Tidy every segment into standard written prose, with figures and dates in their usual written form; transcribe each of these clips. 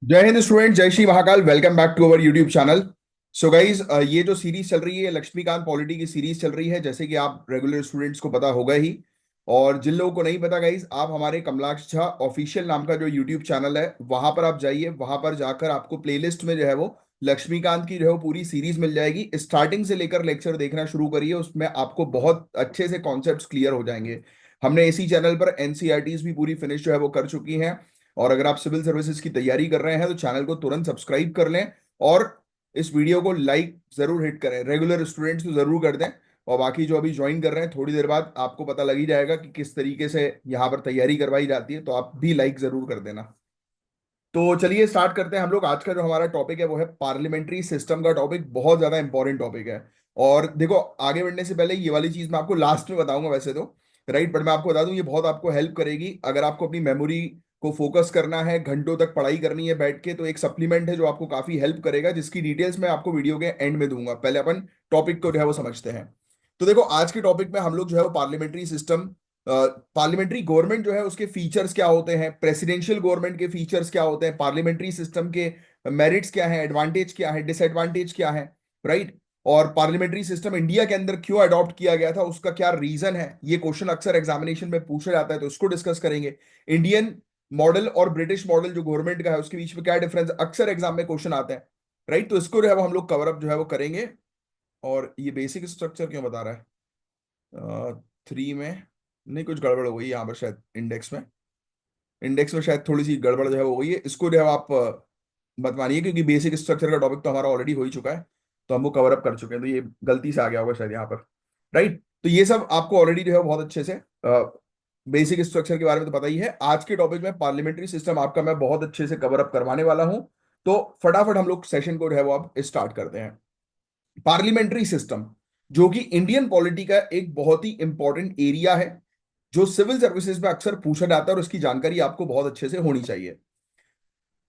जय हिंद स्टूडेंट, जय Shri Mahakal. Welcome back to our YouTube channel. So guys, ये जो सीरीज चल रही है लक्ष्मीकांत पॉलिटी की सीरीज चल रही है, जैसे कि आप रेगुलर स्टूडेंट्स को पता होगा ही। और जिन लोगों को नहीं पता गाइज, आप हमारे कमलाक्ष झा ऑफिशियल नाम का जो यूट्यूब चैनल है वहां पर आप जाइए। वहां पर जाकर आपको प्लेलिस्ट में जो है वो लक्ष्मीकांत की जो है वो पूरी सीरीज मिल जाएगी। स्टार्टिंग से लेकर लेक्चर देखना शुरू करिए, उसमें आपको बहुत अच्छे से कॉन्सेप्ट्स क्लियर हो जाएंगे। हमने इसी चैनल पर एनसीईआरटीज भी पूरी फिनिश जो है वो कर चुकी हैं। और अगर आप सिविल सर्विसेज की तैयारी कर रहे हैं तो चैनल को तुरंत सब्सक्राइब कर लें। और इस वीडियो को लाइक जरूर हिट करें। रेगुलर स्टूडेंट्स तो जरूर कर दें। और बाकी जो अभी ज्वाइन कर रहे हैं, थोड़ी देर बाद आपको पता लग ही जाएगा कि किस तरीके से यहाँ पर तैयारी करवाई जाती है, तो आप भी लाइक जरूर कर देना। तो चलिए स्टार्ट करते हैं। हम लोग आज का जो हमारा टॉपिक है वो है पार्लियामेंट्री सिस्टम का टॉपिक। बहुत ज्यादा इंपॉर्टेंट टॉपिक है। और देखो, आगे बढ़ने से पहले ये वाली चीज मैं आपको लास्ट में बताऊंगा वैसे तो, राइट, बट मैं आपको बता दूं ये बहुत आपको हेल्प करेगी। अगर आपको अपनी मेमोरी को फोकस करना है, घंटों तक पढ़ाई करनी है बैठ के, तो एक सप्लीमेंट है जो आपको काफी हेल्प करेगा, जिसकी डिटेल्स मैं आपको वीडियो के एंड में दूंगा। पहले अपन टॉपिक को जो है वो समझते हैं। तो देखो, आज के टॉपिक में हम लोग जो है वो पार्लियामेंट्री सिस्टम, पार्लियामेंट्री गवर्नमेंट जो है उसके फीचर्स क्या होते हैं, प्रेसिडेंशियल गवर्नमेंट के फीचर्स क्या होते हैं, पार्लियामेंट्री सिस्टम के मेरिट्स क्या है, एडवांटेज क्या है, डिसएडवांटेज क्या है, राइट। और पार्लियामेंट्री सिस्टम इंडिया के अंदर क्यों अडॉप्ट किया गया था, उसका क्या रीजन है, ये क्वेश्चन अक्सर एग्जामिनेशन में पूछा जाता है, तो इसको डिस्कस करेंगे। इंडियन मॉडल और ब्रिटिश मॉडल जो गवर्नमेंट का है उसके बीच में क्या डिफरेंस, अक्सर एग्जाम में क्वेश्चन आते हैं, राइट। तो इसको जो है वो हम लोग कवर अप जो है वो करेंगे। और ये बेसिक स्ट्रक्चर क्यों बता रहा है, 3 में नहीं, कुछ गड़बड़ हो गई यहाँ पर शायद इंडेक्स में शायद थोड़ी सी गड़बड़ जो है वो हुई है। इसको जो है आप मत मानिए, क्योंकि बेसिक स्ट्रक्चर का टॉपिक तो हमारा ऑलरेडी हो ही चुका है, तो हम वो कवर अप कर चुके हैं, तो ये गलती से आ गया होगा शायद यहाँ पर, राइट। तो ये सब आपको ऑलरेडी जो है बहुत अच्छे से बेसिक स्ट्रक्चर के बारे में तो पता ही है। आज के टॉपिक में पार्लियामेंट्री सिस्टम आपका मैं बहुत अच्छे से कवर अप करवाने वाला हूं। तो फटाफट हम लोग सेशन को जो है वो अब स्टार्ट करते हैं। पार्लियामेंट्री सिस्टम, जो कि इंडियन पॉलिटी का एक बहुत ही इंपॉर्टेंट एरिया है, जो सिविल सर्विसेज में अक्सर पूछा जाता है, और उसकी जानकारी आपको बहुत अच्छे से होनी चाहिए।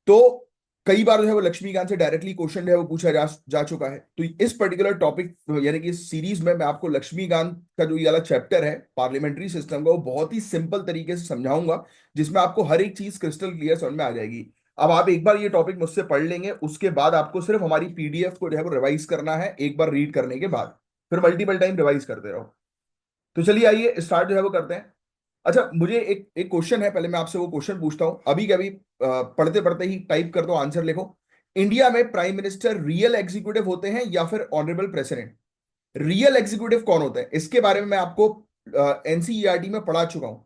तो कई बार जो है वो लक्ष्मीकांत से डायरेक्टली क्वेश्चन जो है वो पूछा जा चुका है। तो इस पर्टिकुलर टॉपिक यानी कि इस सीरीज में मैं आपको लक्ष्मीकांत का जो ये वाला चैप्टर है पार्लियामेंट्री सिस्टम का, वो बहुत ही सिंपल तरीके से समझाऊंगा, जिसमें आपको हर एक चीज क्रिस्टल क्लियर समझ में आ जाएगी। अब आप एक बार ये टॉपिक मुझसे पढ़ लेंगे, उसके बाद आपको सिर्फ हमारी पीडीएफ को जो है वो रिवाइज करना है एक बार रीड करने के बाद, फिर मल्टीपल टाइम रिवाइज करते रहो। तो चलिए आइए स्टार्ट जो है वो करते हैं। अच्छा, मुझे एक एक क्वेश्चन है, पहले मैं आपसे वो क्वेश्चन पूछता हूं। अभी के अभी पढ़ते पढ़ते ही टाइप कर दो, आंसर लिखो। इंडिया में प्राइम मिनिस्टर रियल एग्जीक्यूटिव होते हैं या फिर ऑनरेबल प्रेसिडेंट? रियल एग्जीक्यूटिव कौन होता है, इसके बारे में मैं आपको एनसीईआरटी में पढ़ा चुका हूं।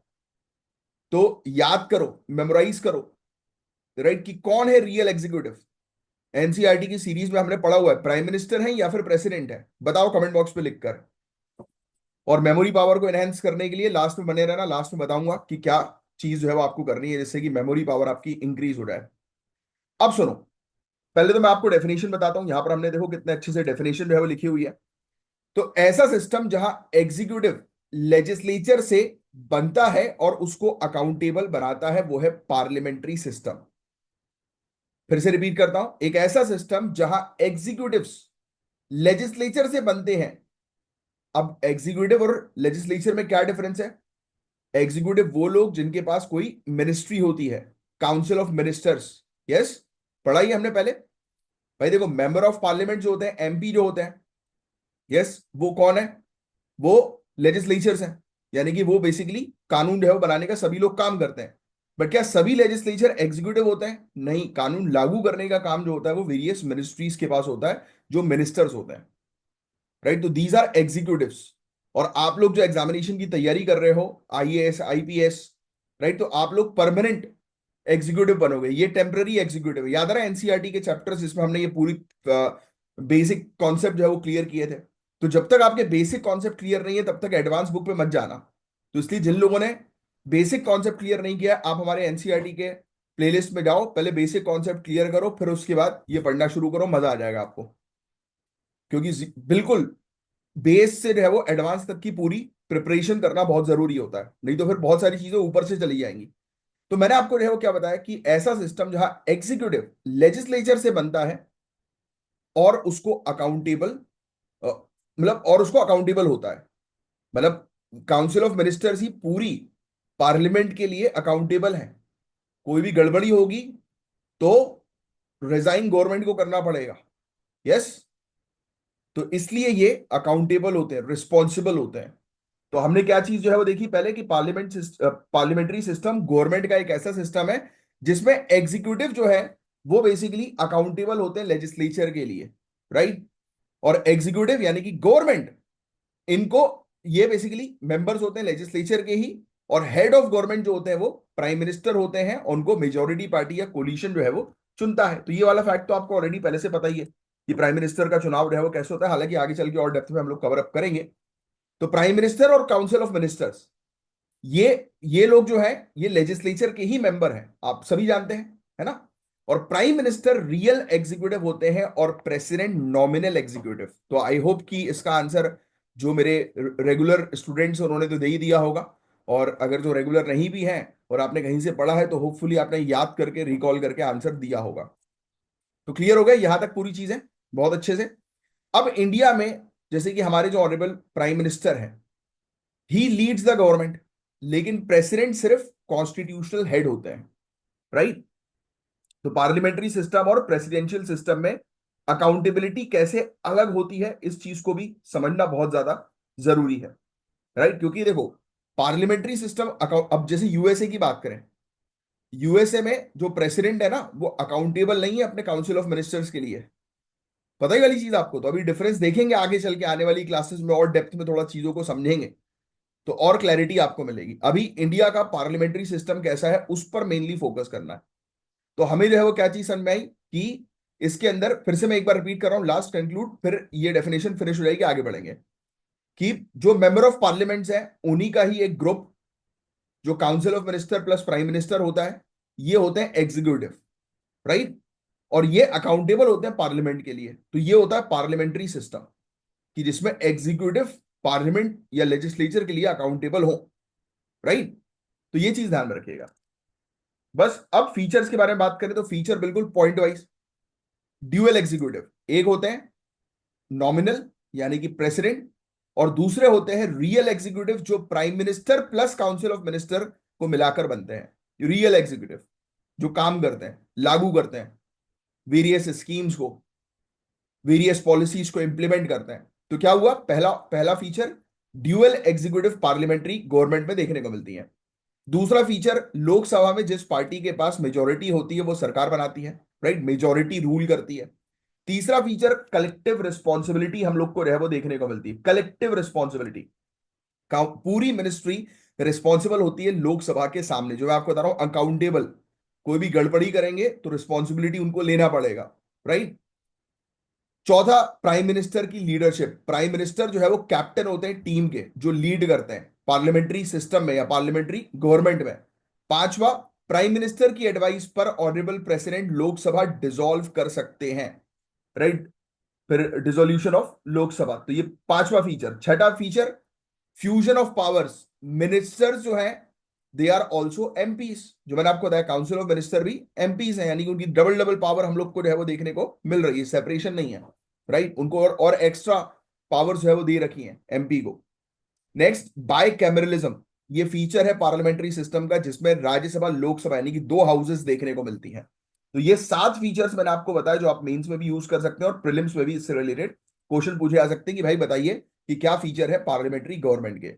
तो याद करो, मेमोराइज करो, राइट, कि कौन है रियल एग्जीक्यूटिव। एनसीईआरटी की सीरीज में हमने पढ़ा हुआ है, प्राइम मिनिस्टर है या फिर प्रेसिडेंट है, बताओ कमेंट बॉक्स पे लिखकर। और मेमोरी पावर को एनहेंस करने के लिए लास्ट में बने रहना, लास्ट में बताऊंगा कि क्या चीज जो है वो आपको करनी है जिससे कि मेमोरी पावर आपकी इंक्रीज हो जाए। अब सुनो, पहले तो मैं आपको डेफिनेशन बताता हूं। यहां पर हमने देखो कितने अच्छे से डेफिनेशन जो है वो लिखी हुई है। तो ऐसा सिस्टम जहां एग्जीक्यूटिव लेजिस्लेचर से बनता है और उसको अकाउंटेबल बनाता है, वो है पार्लियामेंट्री सिस्टम। फिर से रिपीट करता हूं, एक ऐसा सिस्टम जहां एग्जीक्यूटिव्स लेजिस्लेचर से बनते हैं। अब एग्जीक्यूटिव और लेजिस्लेचर में क्या डिफरेंस है? एग्जीक्यूटिव वो लोग जिनके पास कोई मिनिस्ट्री होती है, काउंसिल ऑफ मिनिस्टर्स। यस, पढ़ा ही हमने पहले। भाई देखो, मेंबर ऑफ पार्लियामेंट जो होते हैं, एमपी जो होते हैं, यस, वो कौन है? वो लेजिस्लेचर्स हैं। यानी कि वो बेसिकली कानून जो है वो बनाने का सभी लोग काम करते हैं। बट क्या सभी लेजिस्लेचर एग्जीक्यूटिव होते हैं? नहीं, कानून लागू करने का काम जो होता है वो वेरियस मिनिस्ट्रीज के पास होता है, जो मिनिस्टर्स होते हैं, राइट। तो दीज आर एग्जीक्यूटिव्स। और आप लोग जो एग्जामिनेशन की तैयारी कर रहे हो, आईएएस आईपीएस, राइट, तो आप लोग परमानेंट एग्जीक्यूटिव बनोगे, ये टेम्पररी एग्जीक्यूटिव है। याद आ रहा है एनसीईआरटी के चैप्टर्स जिसमें हमने ये पूरी बेसिक कॉन्सेप्ट जो है वो क्लियर किए थे। तो जब तक आपके बेसिक कॉन्सेप्ट क्लियर नहीं है तब तक एडवांस बुक पे मत जाना। तो इसलिए जिन लोगों ने बेसिक कॉन्सेप्ट क्लियर नहीं किया, आप हमारे एनसीईआरटी के प्लेलिस्ट में जाओ, पहले बेसिक कॉन्सेप्ट क्लियर करो, फिर उसके बाद ये पढ़ना शुरू करो, मजा आ जाएगा आपको। क्योंकि बिल्कुल बेस से जो है वो एडवांस तक की पूरी प्रिपरेशन करना बहुत जरूरी होता है, नहीं तो फिर बहुत सारी चीजें ऊपर से चली जाएंगी। तो मैंने आपको जो है वो क्या बताया कि ऐसा सिस्टम जहां एग्जीक्यूटिव लेजिस्लेचर से बनता है और उसको अकाउंटेबल, मतलब और उसको अकाउंटेबल होता है, मतलब काउंसिल ऑफ मिनिस्टर्स ही पूरी पार्लियामेंट के लिए अकाउंटेबल है। कोई भी गड़बड़ी होगी तो रिजाइन गवर्नमेंट को करना पड़ेगा। यस, तो इसलिए ये अकाउंटेबल होते हैं, रिस्पॉन्सिबल होते हैं। तो हमने क्या चीज जो है वो देखी पहले कि पार्लियामेंट्री सिस्टम गवर्नमेंट का एक ऐसा सिस्टम है जिसमें एग्जीक्यूटिव जो है वो बेसिकली अकाउंटेबल होते हैं लेजिस्लेचर के लिए, राइट। और एग्जीक्यूटिव यानी कि गवर्नमेंट, इनको, ये बेसिकली मेंबर्स होते हैं लेजिस्लेचर के ही। और हेड ऑफ गवर्नमेंट जो होते हैं वो प्राइम मिनिस्टर होते हैं, उनको मेजोरिटी पार्टी या कोलिशन जो है वो चुनता है। तो ये वाला फैक्ट तो आपको ऑलरेडी पहले से पता ही है कि प्राइम मिनिस्टर का चुनाव जो है वो कैसे होता है, हालांकि आगे चल के और डेप्थ में हम लोग कवर अप करेंगे। तो प्राइम मिनिस्टर और काउंसिल ऑफ मिनिस्टर्स, ये ये लोग जो है ये लेजिस्लेचर के ही मेंबर हैं, आप सभी जानते हैं, है ना। और प्राइम मिनिस्टर रियल एग्जीक्यूटिव होते हैं और प्रेसिडेंट नॉमिनल एग्जीक्यूटिव। तो आई होप कि इसका आंसर जो मेरे रेगुलर स्टूडेंट्स उन्होंने तो दे ही दिया होगा, और अगर जो रेगुलर नहीं भी हैं और आपने कहीं से पढ़ा है तो होपफुली आपने याद करके रिकॉल करके आंसर दिया होगा। तो क्लियर हो गया यहां तक पूरी चीजें, बहुत अच्छे से। अब इंडिया में जैसे कि हमारे जो ऑनरेबल प्राइम मिनिस्टर हैं, ही लीड्स द गवर्नमेंट, लेकिन प्रेसिडेंट सिर्फ कॉन्स्टिट्यूशनल हेड होते हैं, राइट। तो पार्लियामेंट्री सिस्टम और प्रेसिडेंशियल सिस्टम में अकाउंटेबिलिटी कैसे अलग होती है, इस चीज को भी समझना बहुत ज्यादा जरूरी है, राइट। क्योंकि देखो, पार्लियामेंट्री सिस्टम, अब जैसे यूएसए की बात करें, यूएसए में जो प्रेसिडेंट है ना वो अकाउंटेबल नहीं है अपने काउंसिल ऑफ मिनिस्टर्स के लिए। पता ही वाली चीज आपको, तो अभी डिफरेंस देखेंगे आगे चल के आने वाली क्लासेस में और डेप्थ में थोड़ा चीजों को समझेंगे तो और क्लैरिटी आपको मिलेगी। अभी इंडिया का पार्लियामेंट्री सिस्टम कैसा है उस पर मेनली फोकस करना है। तो हमें जो है वो क्या चीज समझ में आई कि इसके अंदर, फिर से मैं एक बार रिपीट कर रहा हूं, लास्ट कंक्लूड, फिर ये डेफिनेशन फिनिश हो जाएगी, आगे बढ़ेंगे। कि जो मेंबर ऑफ पार्लियामेंट्स है उन्हीं का ही एक ग्रुप, जो council of minister plus prime minister होता है, ये होते हैं एग्जीक्यूटिव, राइट। और ये अकाउंटेबल होते हैं पार्लियामेंट के लिए। तो ये होता है पार्लियामेंट्री सिस्टम, कि जिसमें एग्जीक्यूटिव पार्लियामेंट या लेजिस्लेचर के लिए अकाउंटेबल हो, राइट। तो ये चीज ध्यान में रखिएगा। बस अब फीचर्स के बारे में बात करें तो फीचर बिल्कुल पॉइंट वाइज। ड्यूअल एग्जीक्यूटिव, एक होते हैं नॉमिनल यानी कि प्रेसिडेंट, और दूसरे होते हैं रियल एग्जीक्यूटिव जो prime minister plus council of minister को मिलाकर बनते हैं रियल एग्जीक्यूटिव, जो काम करते हैं, लागू करते हैं वेरियस स्कीम्स को, वेरियस पॉलिसीज को इंप्लीमेंट करते हैं। तो क्या हुआ, पहला पहला feature dual executive parliamentary government में देखने को मिलती है। दूसरा फीचर, लोकसभा में जिस पार्टी के पास मेजोरिटी होती है वो सरकार बनाती है, राइट, मेजोरिटी रूल करती है। तीसरा फीचर, कलेक्टिव रिस्पॉन्सिबिलिटी हम लोग को रहे वो देखने को मिलती है, कलेक्टिव रिस्पॉन्सिबिलिटी। पूरी मिनिस्ट्री रिस्पॉन्सिबल होती है लोकसभा के सामने, जो मैं आपको बता रहा हूं अकाउंटेबल। कोई भी गड़बड़ी करेंगे तो रिस्पॉन्सिबिलिटी उनको लेना पड़ेगा, राइट। चौथा, प्राइम मिनिस्टर की लीडरशिप। प्राइम मिनिस्टर जो है वो कैप्टन होते हैं टीम के, जो लीड करते हैं पार्लियामेंट्री सिस्टम में या पार्लियामेंट्री गवर्नमेंट में। पांचवा, प्राइम मिनिस्टर की एडवाइस पर ऑनरेबल प्रेसिडेंट लोकसभा डिसॉल्व कर सकते हैं, राइट, फिर डिसोल्यूशन ऑफ लोकसभा। तो ये पांचवा फीचर। छठा feature, fusion of powers. Ministers जो हैं दे आर ऑल्सो एमपीज, जो मैंने आपको बताया काउंसिल ऑफ मिनिस्टर भी एमपीज हैं, यानी कि उनकी डबल डबल पावर हम लोग को जो है वो देखने को मिल रही है, सेपरेशन नहीं है, राइट। उनको और एक्स्ट्रा पावर जो है वो दे रखी है एमपी को। Next, bicameralism. ये फीचर है पार्लियामेंट्री सिस्टम का जिसमें राज्यसभा लोकसभा यानी कि दो हाउसेस देखने को मिलती हैं। तो ये 7 फीचर्स मैंने आपको बताया जो आप मेंस में भी यूज कर सकते हैं और प्रीलिम्स में भी इससे रिलेटेड क्वेश्चन पूछे जा सकते हैं कि भाई बताइए कि क्या फीचर है पार्लियामेंट्री गवर्नमेंट के।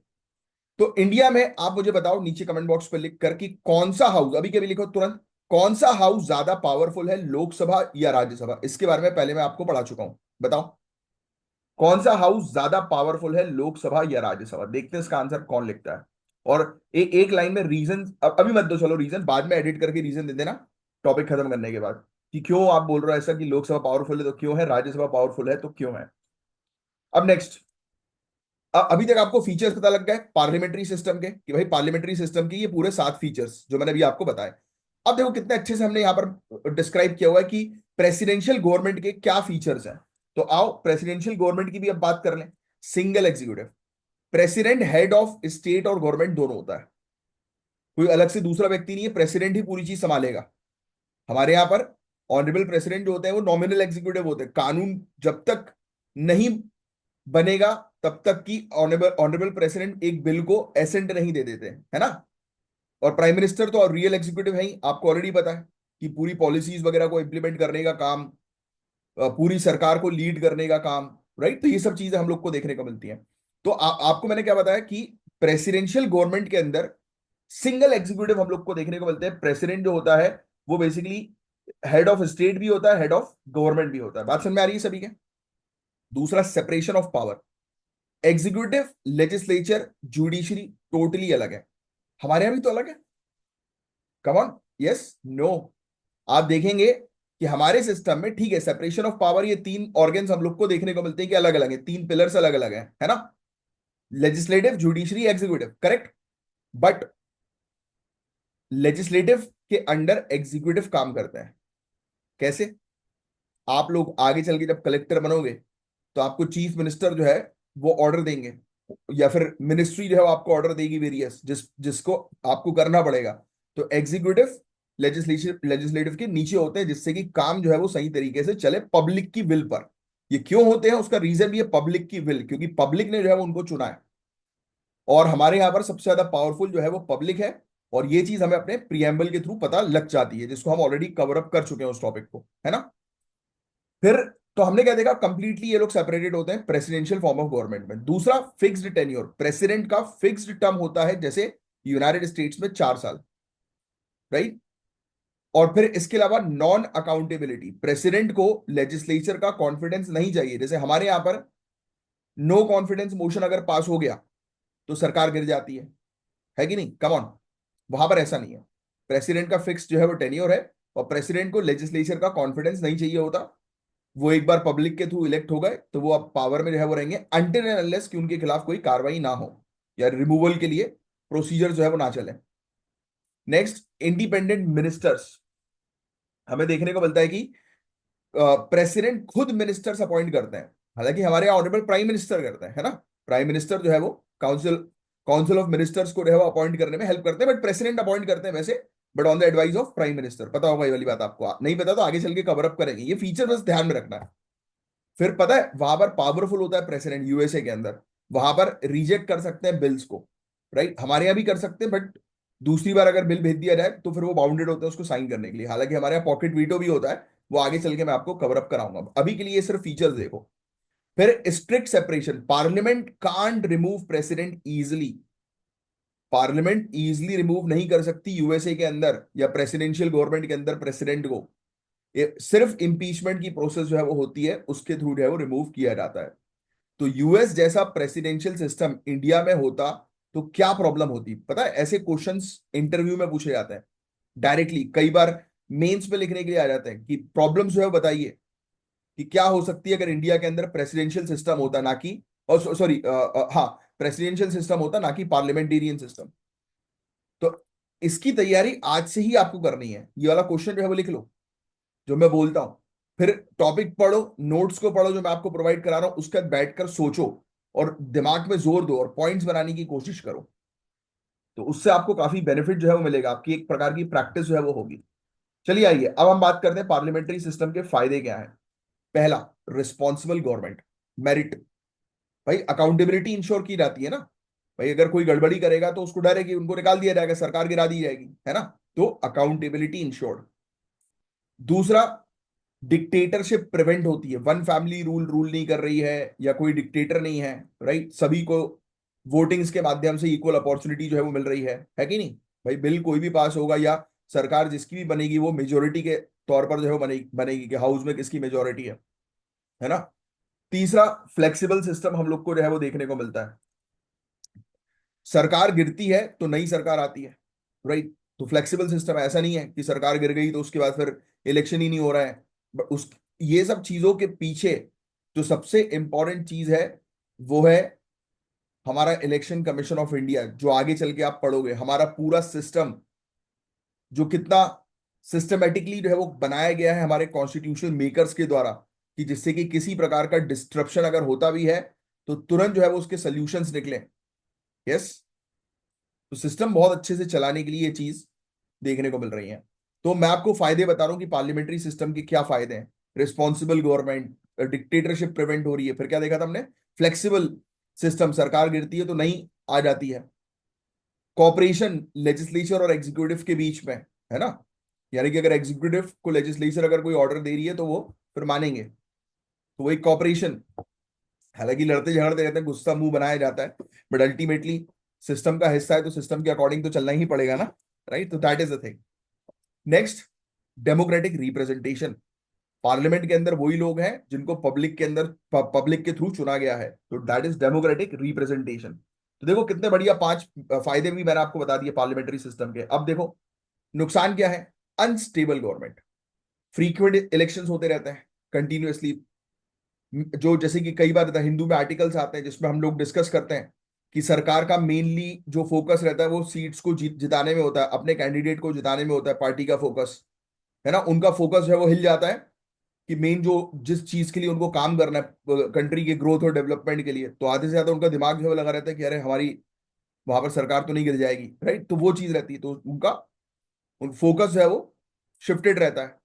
तो इंडिया में आप मुझे बताओ नीचे कमेंट बॉक्स पे लिख कर कि कौन सा हाउस, अभी के भी लिखो तुरंत, कौन सा हाउस ज्यादा पावरफुल है, लोकसभा या राज्यसभा। इसके बारे में पहले मैं आपको पढ़ा चुका हूं, बताओ कौन सा हाउस ज्यादा पावरफुल है, लोकसभा या राज्यसभा। देखते हैं इसका आंसर कौन लिखता है। और एक लाइन में रीजन, अभी मत दो, चलो रीजन बाद में एडिट करके रीजन दे देना टॉपिक खत्म करने के बाद, कि क्यों आप बोल रहे हो ऐसा कि लोकसभा पावरफुल है तो क्यों है, राज्यसभा पावरफुल है तो क्यों है। अब नेक्स्ट, अभी तक आपको फीचर्स पता लग गए पार्लियामेंट्री सिस्टम के, कि भाई पार्लियामेंट्री सिस्टम के ये पूरे 7 फीचर्स जो मैंने अभी आपको बताए। अब देखो कितने अच्छे से हमने यहां पर डिस्क्राइब किया हुआ है कि प्रेसिडेंशियल गवर्नमेंट के क्या फीचर्स हैं। तो आओ प्रेसिडेंशियल गवर्नमेंट की भी अब बात कर लें। Single executive, president head of state और गवर्नमेंट दोनों होता है, कोई अलग से दूसरा व्यक्ति नहीं है, प्रेसिडेंट ही पूरी चीज संभालेगा। हमारे यहां पर ऑनरेबल प्रेसिडेंट जो होते हैं वो नॉमिनल एग्जीक्यूटिव होते हैं, कानून जब तक नहीं बनेगा तब तक की ऑनरेबल ऑनरेबल प्रेसिडेंट एक बिल को एसेंट नहीं दे देते, है ना। और प्राइम मिनिस्टर तो रियल एग्जीक्यूटिव है ही, आपको ऑलरेडी पता है। कि पूरी पॉलिसीज वगैरह को इंप्लीमेंट करने का काम, पूरी सरकार को लीड करने का काम, राइट। तो ये सब चीजें हम लोग को देखने को मिलती हैं। तो आपको मैंने क्या बताया कि प्रेसिडेंशियल गवर्नमेंट के अंदर सिंगल एग्जीक्यूटिव हम लोग को देखने को मिलते हैं। प्रेसिडेंट जो होता है वो बेसिकली हेड ऑफ स्टेट भी होता है, हेड ऑफ गवर्नमेंट भी होता है। बात समझ में आ रही है सभी के? दूसरा, separation of power. Executive, legislature, judiciary totally अलग है। हमारे यहां भी तो अलग है। Come on, yes, no. आप देखेंगे कि हमारे सिस्टम में ठीक है, सेपरेशन ऑफ पावर, ये तीन ऑर्गन्स हम लोग को देखने को मिलते हैं कि अलग अलग है, तीन पिलर्स अलग अलग है ना? Legislative, judiciary, executive, correct. But legislative के अंडर एग्जीक्यूटिव काम करते हैं। कैसे? आप लोग आगे चल के जब कलेक्टर बनोगे तो आपको चीफ मिनिस्टर जो है वो ऑर्डर देंगे, या फिर मिनिस्ट्री जो है वो आपको ऑर्डर देगी वेरियस, जिसको आपको करना पड़ेगा। तो एग्जीक्यूटिव लेजिस्लेटिव के नीचे होते हैं, जिससे कि काम जो है वो सही तरीके से चले पब्लिक की विल पर। ये क्यों होते हैं, उसका रीजन भी है पब्लिक की विल, क्योंकि पब्लिक ने जो है वो उनको चुना है। और हमारे यहाँ पर सबसे ज्यादा पावरफुल जो है वो पब्लिक है। और ये चीज हमें अपने प्रियम्बल के थ्रू पता लग जाती है, जिसको हम ऑलरेडी कवर अप कर चुके हैं उस टॉपिक को, है ना? फिर तो हमने क्या देखा, कंप्लीटली ये लोग सेपरेटेड होते हैं प्रेसिडेंशियल फॉर्म ऑफ गवर्नमेंट में। दूसरा, फिक्स्ड टेन्योर। प्रेसिडेंट का फिक्स्ड टर्म होता है, जैसे यूनाइटेड स्टेट्स में 4 साल, राइट। और फिर इसके अलावा नॉन अकाउंटेबिलिटी। प्रेसिडेंट को लेजिस्लेचर का कॉन्फिडेंस नहीं चाहिए। जैसे हमारे यहां पर नो कॉन्फिडेंस मोशन अगर पास हो गया तो सरकार गिर जाती है कि नहीं? Come on. वहां पर ऐसा नहीं है। प्रेसिडेंट का फिक्स जो है वो टेन्योर है, और प्रेसिडेंट को लेजिस्लेचर का कॉन्फिडेंस नहीं चाहिए होता। वो एक बार पब्लिक के थ्रू इलेक्ट हो गए तो वो अब पावर में जो है वो रहेंगे, अनटिल एंड अनलेस कि उनके खिलाफ कोई कार्रवाई ना हो या रिमूवल के लिए प्रोसीजर जो है वो ना चले। Next, independent ministers. हमें देखने को मिलता है कि प्रेसिडेंट खुद मिनिस्टर्स अपॉइंट करते हैं। हालांकि हमारे यहाँ ऑनरेबल प्राइम मिनिस्टर करते हैं, है ना? प्राइम मिनिस्टर जो है वो काउंसिल काउंसिल ऑफ मिनिस्टर्स को जो है वो अपॉइंट करने में हेल्प करते हैं, बट प्रेसिडेंट अपॉइंट करते हैं वैसे, but on the advice of prime minister. पता होगा ये वाली बात आपको, नहीं पता तो आगे चल के कवर अप करेंगे, ये फीचर बस ध्यान में रखना है। फिर पता है वहां पर पावरफुल होता है प्रेसिडेंट यूएसए के अंदर, वहां पर रिजेक्ट कर सकते हैं बिल्स को, राइट। हमारे यहाँ भी कर सकते हैं, बट दूसरी बार अगर बिल भेज दिया जाए तो फिर वो बाउंडेड होता है उसको साइन करने के लिए। हालांकि हमारे यहाँ पॉकेट वीटो भी होता है, वो आगे चल के मैं आपको कवर अप कराऊंगा। अभी के लिए ये सिर्फ फीचर्स देखो। फिर strict separation. Parliament can't remove president easily. Parliament easily remove नहीं कर सकती यूएसए के अंदर या प्रेसिडेंशियल गवर्नमेंट के अंदर प्रेसिडेंट को। ये सिर्फ इंपीचमेंट की प्रोसेस जो है वो होती है, उसके थ्रू जो है वो रिमूव किया जाता है। तो यूएस जैसा प्रेसिडेंशियल सिस्टम इंडिया में होता तो क्या प्रॉब्लम होती? पता है, ऐसे क्वेश्चंस इंटरव्यू में पूछे जाते हैं डायरेक्टली, कई बार मेंस पे लिखने के लिए आ जाते हैं कि प्रॉब्लम जो है वो बताइए कि क्या हो सकती है अगर इंडिया के अंदर प्रेसिडेंशियल सिस्टम होता, ना कि, और सॉरी, हाँ, प्रेसिडेंशियल सिस्टम होता ना कि पार्लियामेंटेरियन सिस्टम। तो इसकी तैयारी आज से ही आपको करनी है। ये वाला क्वेश्चन जो है वो लिख लो जो मैं बोलता हूं। फिर टॉपिक पढ़ो, नोट्स को पढ़ो जो मैं आपको प्रोवाइड करा रहा हूं, उसके बाद बैठकर सोचो और दिमाग में जोर दो और पॉइंट्स बनाने की कोशिश करो। तो उससे आपको काफी बेनिफिट जो है वो मिलेगा, आपकी एक प्रकार की प्रैक्टिस जो है वो होगी। चलिए आइए अब हम बात करते हैं पार्लियामेंट्री सिस्टम के फायदे क्या हैं। पहला, रिस्पॉन्सिबल गवर्नमेंट, मेरिट। भाई अकाउंटेबिलिटी इंश्योर की जाती है ना। भाई अगर कोई गड़बड़ी करेगा तो उसको डर है कि उनको निकाल दिया जाएगा, सरकार गिरा दी जाएगी, है ना? तो अकाउंटेबिलिटी इंश्योर्ड। दूसरा, डिक्टेटरशिप प्रिवेंट होती है। वन फैमिली रूल रूल नहीं कर रही है, या कोई डिक्टेटर नहीं है, राइट। सभी को वोटिंग्स के माध्यम से इक्वल अपॉर्चुनिटी जो है वो मिल रही है कि नहीं? भाई बिल कोई भी पास होगा या सरकार जिसकी भी बनेगी वो मेजोरिटी के तौर पर जो है वो बनेगी कि हाउस में किसकी मेजोरिटी है ना? तीसरा, फ्लेक्सिबल सिस्टम हम लोग को जो है वो देखने को मिलता है। सरकार गिरती है तो नई सरकार आती है, राइट। तो फ्लेक्सिबल सिस्टम, ऐसा नहीं है कि सरकार गिर गई तो उसके बाद फिर इलेक्शन ही नहीं हो रहा है। बट उस ये सब चीजों के पीछे जो सबसे इंपॉर्टेंट चीज है वो है हमारा इलेक्शन कमीशन ऑफ इंडिया। जो आगे चल के आप पढ़ोगे, हमारा पूरा सिस्टम जो कितना सिस्टमेटिकली जो है वो बनाया गया है हमारे कॉन्स्टिट्यूशन मेकर्स के द्वारा, कि जिससे कि किसी प्रकार का डिस्ट्रप्शन अगर होता भी है तो तुरंत जो है वो उसके सोल्यूशंस निकले। यस। तो सिस्टम बहुत अच्छे से चलाने के लिए ये चीज देखने को मिल रही है। तो मैं आपको फायदे बता रहा हूं कि पार्लियामेंट्री सिस्टम के क्या फायदे हैं। रिस्पॉन्सिबल गवर्नमेंट, डिक्टेटरशिप प्रिवेंट हो रही है। फिर क्या देखा था हमने? फ्लेक्सिबल सिस्टम, सरकार गिरती है तो नहीं आ जाती है। कॉपरेशन लेजिस्लेचर और एग्जीक्यूटिव के बीच में, है ना? यानी कि अगर एग्जीक्यूटिव को लेजिस्लेचर अगर कोई ऑर्डर दे रही है तो वो फिर मानेंगे, तो वो एक कॉपरेशन। हालांकि लड़ते झगड़ते रहते हैं, गुस्सा मुंह बनाया जाता है, बट अल्टीमेटली सिस्टम का हिस्सा है तो सिस्टम के अकॉर्डिंग तो चलना ही पड़ेगा ना, राइट? तो that is the thing. Next, democratic representation. Parliament के अंदर वही लोग हैं जिनको पब्लिक के अंदर पब्लिक के थ्रू चुना गया है, तो दैट इज डेमोक्रेटिक रिप्रेजेंटेशन। तो देखो कितने बढ़िया पांच फायदे भी मैंने आपको बता दिए पार्लियामेंट्री सिस्टम के। अब देखो नुकसान क्या है। अनस्टेबल गवर्नमेंट, फ्रीक्वेंट इलेक्शंस होते रहते हैं कंटिन्यूअसली। जो जैसे कि कई बार हिंदू में आर्टिकल्स आते हैं जिसमें हम लोग डिस्कस करते हैं कि सरकार का मेनली जो फोकस रहता है वो सीट्स को जिताने में होता है, अपने कैंडिडेट को जिताने में होता है, पार्टी का फोकस है ना। उनका फोकस जो है वो हिल जाता है कि मेन जो जिस चीज के लिए उनको काम करना है कंट्री के ग्रोथ और डेवलपमेंट के लिए, तो आधे से ज्यादा उनका दिमाग जो है वो लगा रहता है कि अरे हमारी वहां पर सरकार तो नहीं गिर जाएगी, राइट? तो वो चीज रहती है, तो उनका फोकस जो है वो शिफ्टेड रहता है,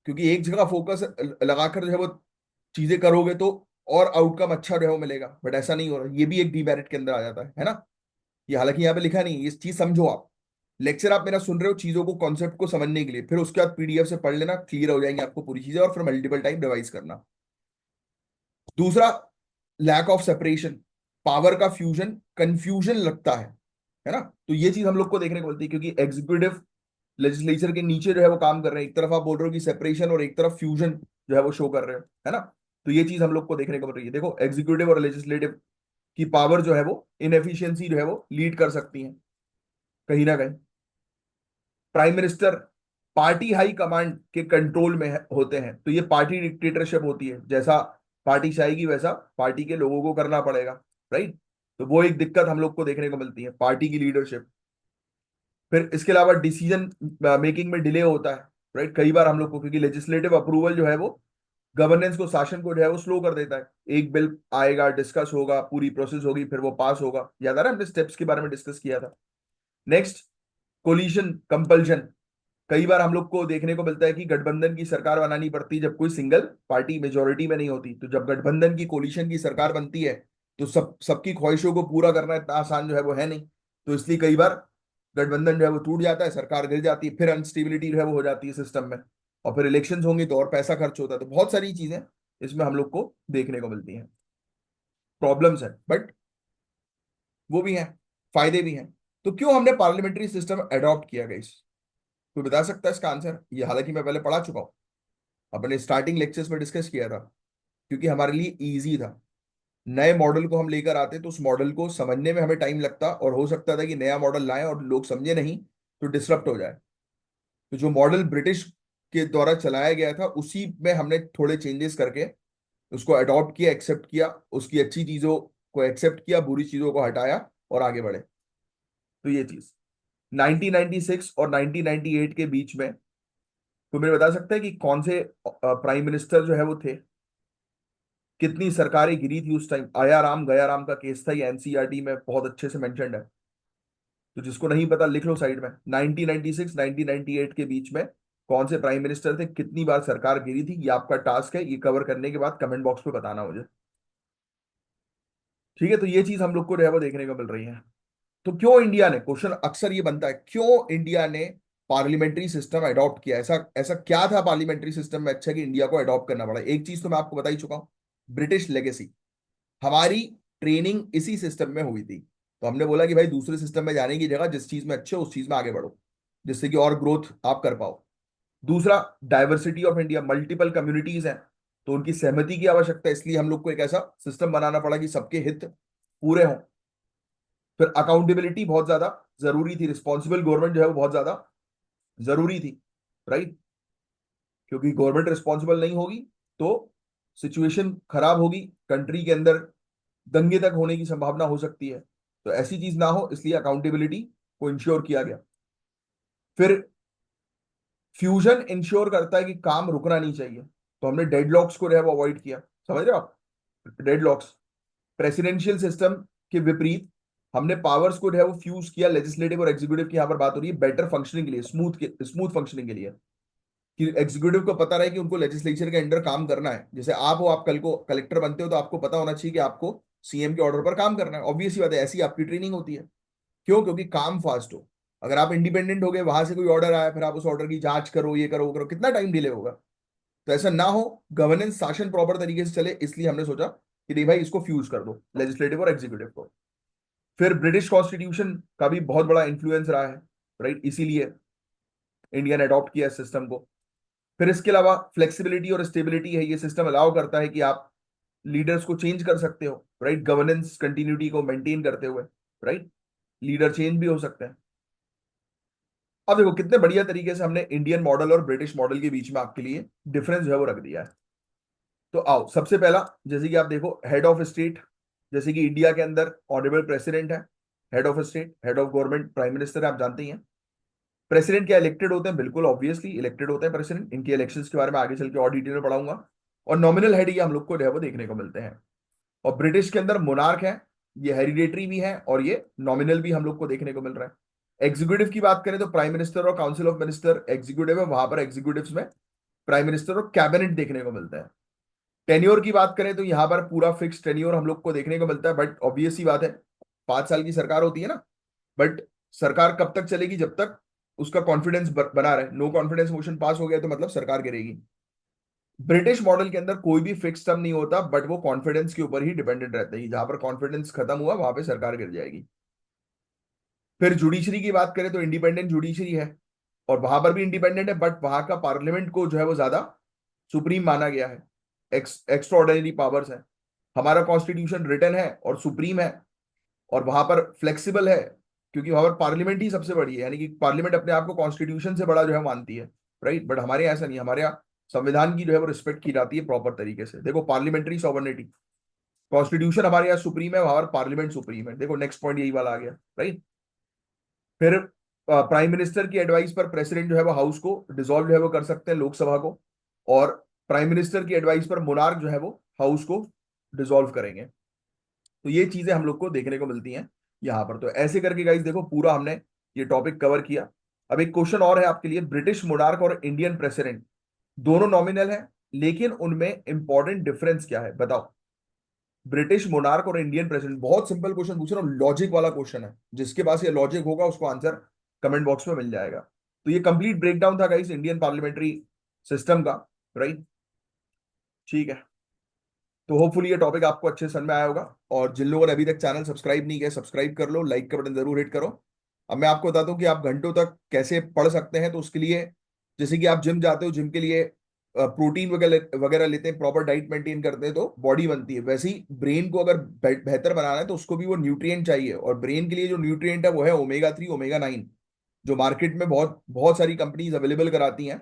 क्योंकि एक जगह फोकस लगाकर जो है वो चीजें करोगे तो और आउटकम अच्छा जो है वो मिलेगा, बट ऐसा नहीं हो रहा। ये भी एक डीमेरिट के अंदर आ जाता है ना। ये हालांकि यहाँ पे लिखा नहीं है, ये चीज समझो आप। लेक्चर आप मेरा सुन रहे हो चीजों को, कॉन्सेप्ट को समझने के लिए, फिर उसके बाद पीडीएफ से पढ़ लेना, क्लियर हो जाएंगे आपको पूरी चीजें, और फिर मल्टीपल टाइम रिवाइज करना। दूसरा, लैक ऑफ सेपरेशन, पावर का फ्यूजन, कंफ्यूजन लगता है ना। तो ये चीज हम लोग को देखने को मिलती है, क्योंकि एग्जीक्यूटिव लेजिस्लेचर के नीचे जो है वो काम कर रहे हैं, एक तरफ आप बोल रहे हो कि सेपरेशन और एक तरफ फ्यूजन जो है वो शो कर रहे हो, है ना। तो ये चीज हम लोग को देखने को मिल रही है। देखो एग्जीक्यूटिव और लेजिस्लेटिव की पावर जो है वो इनएफिशिएंसी जो है वो लीड कर सकती है कहीं ना कहीं। Prime minister party high command के कंट्रोल में होते हैं, तो ये पार्टी डिक्टेटरशिप होती है, जैसा पार्टी चाहेगी वैसा पार्टी के लोगों को करना पड़ेगा, राइट? तो वो एक दिक्कत हम लोग को देखने को मिलती है, पार्टी की लीडरशिप। फिर इसके अलावा डिसीजन मेकिंग में डिले होता है, राइट? कई बार हम लोग को, क्योंकि लेजिस्लेटिव अप्रूवल जो है वो गवर्नेंस को, शासन को जो है वो स्लो कर देता है। एक बिल आएगा, डिस्कस होगा, पूरी प्रोसेस होगी, फिर वो पास होगा। याद आ रहा है हमने स्टेप्स के बारे में डिस्कस किया था। Next, coalition compulsion. कई बार हम लोग को देखने को मिलता है कि गठबंधन की सरकार बनानी पड़ती जब कोई सिंगल पार्टी मेजोरिटी में नहीं होती, तो जब गठबंधन की कोलिशन की सरकार बनती है तो सबकी ख्वाहिशों को पूरा करना इतना आसान जो है वो है नहीं, तो इसलिए कई बार गठबंधन जो है वो टूट जाता है, सरकार गिर जाती है, फिर अनस्टेबिलिटी जो है वो हो जाती है सिस्टम में, और फिर इलेक्शंस होंगे तो और पैसा खर्च होता है। तो बहुत सारी चीजें इसमें हम लोग को देखने को मिलती हैं, प्रॉब्लम्स है, बट वो भी हैं, फायदे भी हैं। तो क्यों हमने पार्लियामेंट्री सिस्टम अडॉप्ट किया गई? कोई बता सकता है इसका आंसर? ये हालांकि मैं पहले पढ़ा चुका हूँ, अपने स्टार्टिंग लेक्चर्स में डिस्कस किया था, क्योंकि हमारे लिए इजी था। नए मॉडल को हम लेकर आते तो उस मॉडल को समझने में हमें टाइम लगता, और हो सकता था कि नया मॉडल लाएं और लोग समझे नहीं तो डिसरप्ट हो जाए। तो जो मॉडल ब्रिटिश के द्वारा चलाया गया था उसी में हमने थोड़े चेंजेस करके उसको अडॉप्ट किया, एक्सेप्ट किया, उसकी अच्छी चीजों को एक्सेप्ट किया, बुरी चीजों को हटाया और आगे बढ़े। तो ये चीज 1996 और 1998 के बीच में, तो मेरे बता सकते हैं कि कौन से प्राइम मिनिस्टर जो है वो थे, कितनी सरकारें गिरी थी उस टाइम? आया राम गया राम का केस था, ये एनसीईआरटी में बहुत अच्छे से मेंशन्ड है, तो जिसको नहीं पता लिख लो साइड में। 1996 1998 के बीच में कौन से प्राइम मिनिस्टर थे, कितनी बार सरकार गिरी थी, ये आपका टास्क है। ये कवर करने के बाद कमेंट बॉक्स में बताना मुझे, ठीक है? तो ये चीज हम लोग को जो है वो देखने को मिल रही है। तो क्यों इंडिया ने, क्वेश्चन अक्सर ये बनता है, क्यों इंडिया ने पार्लियामेंट्री सिस्टम अडॉप्ट किया? ऐसा ऐसा क्या था पार्लियामेंट्री सिस्टम में अच्छा कि इंडिया को अडॉप्ट करना पड़ा? एक चीज तो मैं आपको बता ही चुका हूं, ब्रिटिश लेगेसी। हमारी ट्रेनिंग इसी सिस्टम में हुई थी, तो हमने बोला कि भाई दूसरे सिस्टम में जाने की जगह जिस चीज में अच्छे हो उस चीज में आगे बढ़ो, जिससे कि और ग्रोथ आप कर पाओ। दूसरा, diversity of India, multiple communities हैं, तो उनकी सहमति की आवश्यकता है, इसलिए हम लोग को एक ऐसा सिस्टम बनाना पड़ा कि सबके हित पूरे हों। फिर अकाउंटेबिलिटी बहुत ज्यादा जरूरी थी, रिस्पॉन्सिबल गवर्नमेंट जो है वो बहुत ज्यादा जरूरी थी, राइट? क्योंकि गवर्नमेंट रिस्पॉन्सिबल नहीं होगी तो सिचुएशन खराब होगी, कंट्री के अंदर दंगे तक होने की संभावना हो सकती है, तो ऐसी चीज ना हो, इसलिए अकाउंटेबिलिटी को इंश्योर किया गया। फिर फ्यूजन इंश्योर करता है कि काम रुकना नहीं चाहिए, तो हमने डेडलॉक्स को जो है वो अवॉइड किया। समझ रहे हो आप? डेडलॉक्स, प्रेसिडेंशियल सिस्टम के विपरीत हमने पावर्स को जो है वो फ्यूज किया, लेजिस्लेटिव और एग्जीक्यूटिव की यहाँ पर बात हो रही है, बेटर फंक्शनिंग के लिए, स्मूथ फंक्शनिंग के लिए, कि एग्जीक्यूटिव को पता रहे कि उनको लेजिस्लेचर के अंडर काम करना है। जैसे आप हो, आप कल को कलेक्टर बनते हो तो आपको पता होना चाहिए कि आपको सीएम के ऑर्डर पर काम करना है, ऑब्वियस ही बात है, ऐसी आपकी ट्रेनिंग होती है। क्यों? क्योंकि काम फास्ट हो। अगर आप इंडिपेंडेंट हो गए, वहां से कोई ऑर्डर आया, फिर आप उस ऑर्डर की जांच करो, ये करो वो करो, कितना टाइम डिले होगा। तो ऐसा ना हो, गवर्नेंस शासन प्रॉपर तरीके से चले, इसलिए हमने सोचा कि नहीं भाई, इसको फ्यूज कर दो, लेजिस्लेटिव और एग्जीक्यूटिव को। फिर ब्रिटिश कॉन्स्टिट्यूशन का भी बहुत बड़ा इंफ्लुएंस रहा है, राइट, इसीलिए इंडिया ने अडॉप्ट किया इस सिस्टम को। फिर इसके अलावा फ्लेक्सिबिलिटी और स्टेबिलिटी है, ये सिस्टम अलाउ करता है कि आप लीडर्स को चेंज कर सकते हो, राइट, गवर्नेंस कंटिन्यूटी को मेंटेन करते हुए, राइट, लीडर चेंज भी हो सकते हैं। अब देखो कितने बढ़िया तरीके से हमने इंडियन मॉडल और ब्रिटिश मॉडल के बीच में आपके लिए डिफरेंस जो है वो रख दिया है। तो आओ, सबसे पहला, जैसे कि आप देखो, हेड ऑफ स्टेट, जैसे कि इंडिया के अंदर ऑनरेबल प्रेसिडेंट है, head of state, head of government prime minister है, आप जानते ही हैं। प्रेसिडेंट क्या इलेक्टेड होते हैं? बिल्कुल ऑब्वियसली इलेक्टेड होते हैं प्रेसिडेंट। इनके इलेक्शंस के बारे में आगे चल के और डिटेल में पढ़ाऊंगा। और नॉमिनल हेड ये हम लोग को जो है वो देखने को मिलते हैं। और ब्रिटिश के अंदर मोनार्क है, ये हेरिडेटरी भी है और ये नॉमिनल भी हम लोग को देखने को मिल रहा है। एग्जीक्यूटिव की बात करें तो प्राइम मिनिस्टर और काउंसिल ऑफ मिनिस्टर एग्जीक्यूटिव है, वहां पर एग्जीक्यूटिव में प्राइम मिनिस्टर और कैबिनेट देखने को मिलता है। टेन्योर की बात करें तो यहाँ पर पूरा फिक्स टेन्योर हम लोग को देखने को मिलता है, बट ऑब्वियस सी बात है, 5 साल की सरकार होती है ना। बट सरकार कब तक चलेगी? जब तक उसका कॉन्फिडेंस बना रहे। नो कॉन्फिडेंस मोशन पास हो गया तो मतलब सरकार गिरेगी। ब्रिटिश मॉडल के अंदर कोई भी फिक्स टर्म नहीं होता, बट वो कॉन्फिडेंस के ऊपर ही डिपेंडेंट रहता है, जहां पर कॉन्फिडेंस खत्म हुआ वहां पे सरकार गिर जाएगी। फिर जुडिशरी की बात करें तो इंडिपेंडेंट जुडिशरी है, और वहां पर भी इंडिपेंडेंट है, बट वहां का पार्लियामेंट को जो है वो ज्यादा सुप्रीम माना गया है। एक्स्ट्रा ऑर्डिनरी पावर्स है। हमारा कॉन्स्टिट्यूशन रिटन है और सुप्रीम है, और वहां पर फ्लेक्सिबल है, क्योंकि वहां पर पार्लियामेंट ही सबसे बड़ी है, यानी कि पार्लियामेंट अपने आप को कॉन्स्टिट्यूशन से बड़ा जो है मानती है, राइट। बट हमारे यहाँ ऐसा नहीं है, हमारे यहाँ संविधान की जो है वो रिस्पेक्ट की जाती है प्रॉपर तरीके से। देखो, पार्लियामेंट्री सॉवर्निटी, कॉन्स्टिट्यूशन हमारे यहाँ सुप्रीम है, वहां पर पार्लियामेंट सुप्रीम है। देखो नेक्स्ट पॉइंट यही वाला आ गया, राइट। फिर प्राइम मिनिस्टर की एडवाइस पर प्रेसिडेंट जो है वो हाउस को डिसॉल्व जो है वो कर सकते हैं, लोकसभा को। और प्राइम मिनिस्टर की एडवाइस पर मोनार्क जो है वो हाउस को डिसॉल्व करेंगे। तो ये चीजें हम लोग को देखने को मिलती हैं यहाँ पर। तो ऐसे करके गाइस देखो, पूरा हमने ये टॉपिक कवर किया। अब एक क्वेश्चन और है आपके लिए, ब्रिटिश मोनार्क और इंडियन प्रेसिडेंट दोनों नॉमिनल है, लेकिन उनमें इंपॉर्टेंट डिफरेंस क्या है बताओ। ब्रिटिश मोनार्क और इंडियन प्रेसिडेंट, बहुत सिंपल क्वेश्चन पूछ रहा हूँ, लॉजिक वाला क्वेश्चन है, जिसके पास ये लॉजिक होगा उसको आंसर कमेंट बॉक्स में मिल जाएगा। तो ये कंप्लीट ब्रेकडाउन था गाइस इंडियन पार्लियामेंट्री सिस्टम का, राइट। ठीक है, तो होपफुली ये टॉपिक आपको अच्छे समझ में आया होगा। और जिन लोगों ने अभी तक चैनल सब्सक्राइब नहीं किया, सब्सक्राइब कर लो, लाइक का बटन जरूर हिट करो। अब मैं आपको बताता हूँ कि आप घंटों तक कैसे पढ़ सकते हैं। तो उसके लिए, जैसे कि आप जिम जाते हो, जिम के लिए प्रोटीन वगैरह वगैरह लेते हैं, प्रॉपर डाइट मेंटेन करते हैं, तो बॉडी बनती है। वैसे ही ब्रेन को अगर बेहतर बनाना है तो उसको भी वो न्यूट्रिएंट चाहिए, और ब्रेन के लिए जो न्यूट्रिएंट है वो है ओमेगा 3 ओमेगा 9, जो मार्केट में बहुत बहुत सारी कंपनीज अवेलेबल कराती हैं,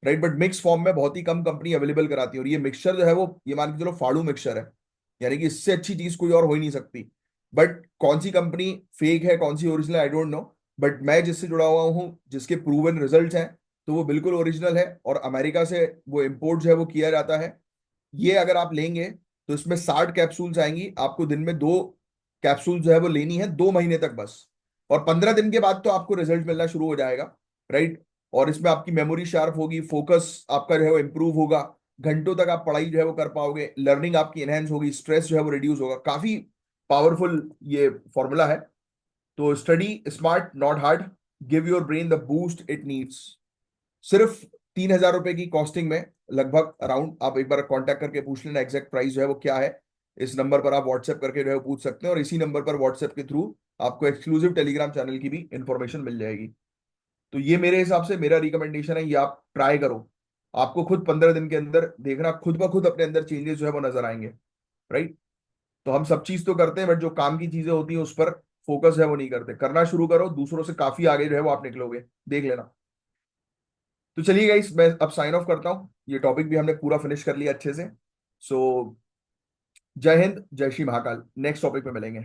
राइट। बट मिक्स फॉर्म में बहुत ही कम कंपनी अवेलेबल कराती है, और ये मिक्सचर जो है वो, ये मान के चलो फाड़ू मिक्सचर है, यानी कि इससे अच्छी चीज कोई और हो ही नहीं सकती। बट कौन सी कंपनी फेक है, कौन सी original, I don't know. But मैं जिससे जुड़ा हुआ हूँ, जिसके प्रूवन रिजल्ट्स हैं, तो वो बिल्कुल ओरिजिनल है, और अमेरिका से वो इम्पोर्ट जो है वो किया जाता है। ये अगर आप लेंगे तो इसमें 60 कैप्सूल्स आएंगी, आपको दिन में 2 कैप्सूल जो है वो लेनी है, 2 महीने तक बस। और 15 दिन के बाद तो आपको रिजल्ट मिलना शुरू हो जाएगा, राइट। और इसमें आपकी मेमोरी शार्प होगी, फोकस आपका जो है वो इंप्रूव होगा, घंटों तक आप पढ़ाई जो है वो कर पाओगे, लर्निंग आपकी एनहेंस होगी, स्ट्रेस जो है वो रिड्यूस होगा। काफी पावरफुल ये फॉर्मूला है। तो study smart not hard, give your brain the boost it needs. सिर्फ 3,000 रुपए की कॉस्टिंग में, लगभग अराउंड, आप एक बार कांटेक्ट करके पूछ लेना एग्जैक्ट प्राइस जो है वो क्या है। इस नंबर पर आप व्हाट्सएप करके जो है वो पूछ सकते हैं, और इसी नंबर पर व्हाट्सएप के थ्रू आपको एक्सक्लूसिव टेलीग्राम चैनल की भी इंफॉर्मेशन मिल जाएगी। तो ये मेरे हिसाब से मेरा रिकमेंडेशन है, ये आप ट्राई करो। आपको खुद 15 दिन के अंदर देखना, खुद ब खुद अपने अंदर चेंजेस जो है वो नजर आएंगे, राइट। तो हम सब चीज तो करते हैं, बट जो काम की चीजें होती हैं उस पर फोकस है वो नहीं करते। करना शुरू करो, दूसरों से काफी आगे जो है वो आप निकलोगे, देख लेना। तो चलिए गाइस, मैं अब साइन ऑफ करता हूँ, ये टॉपिक भी हमने पूरा फिनिश कर लिया अच्छे से। सो जय हिंद, जय श्री महाकाल, नेक्स्ट टॉपिक पे मिलेंगे।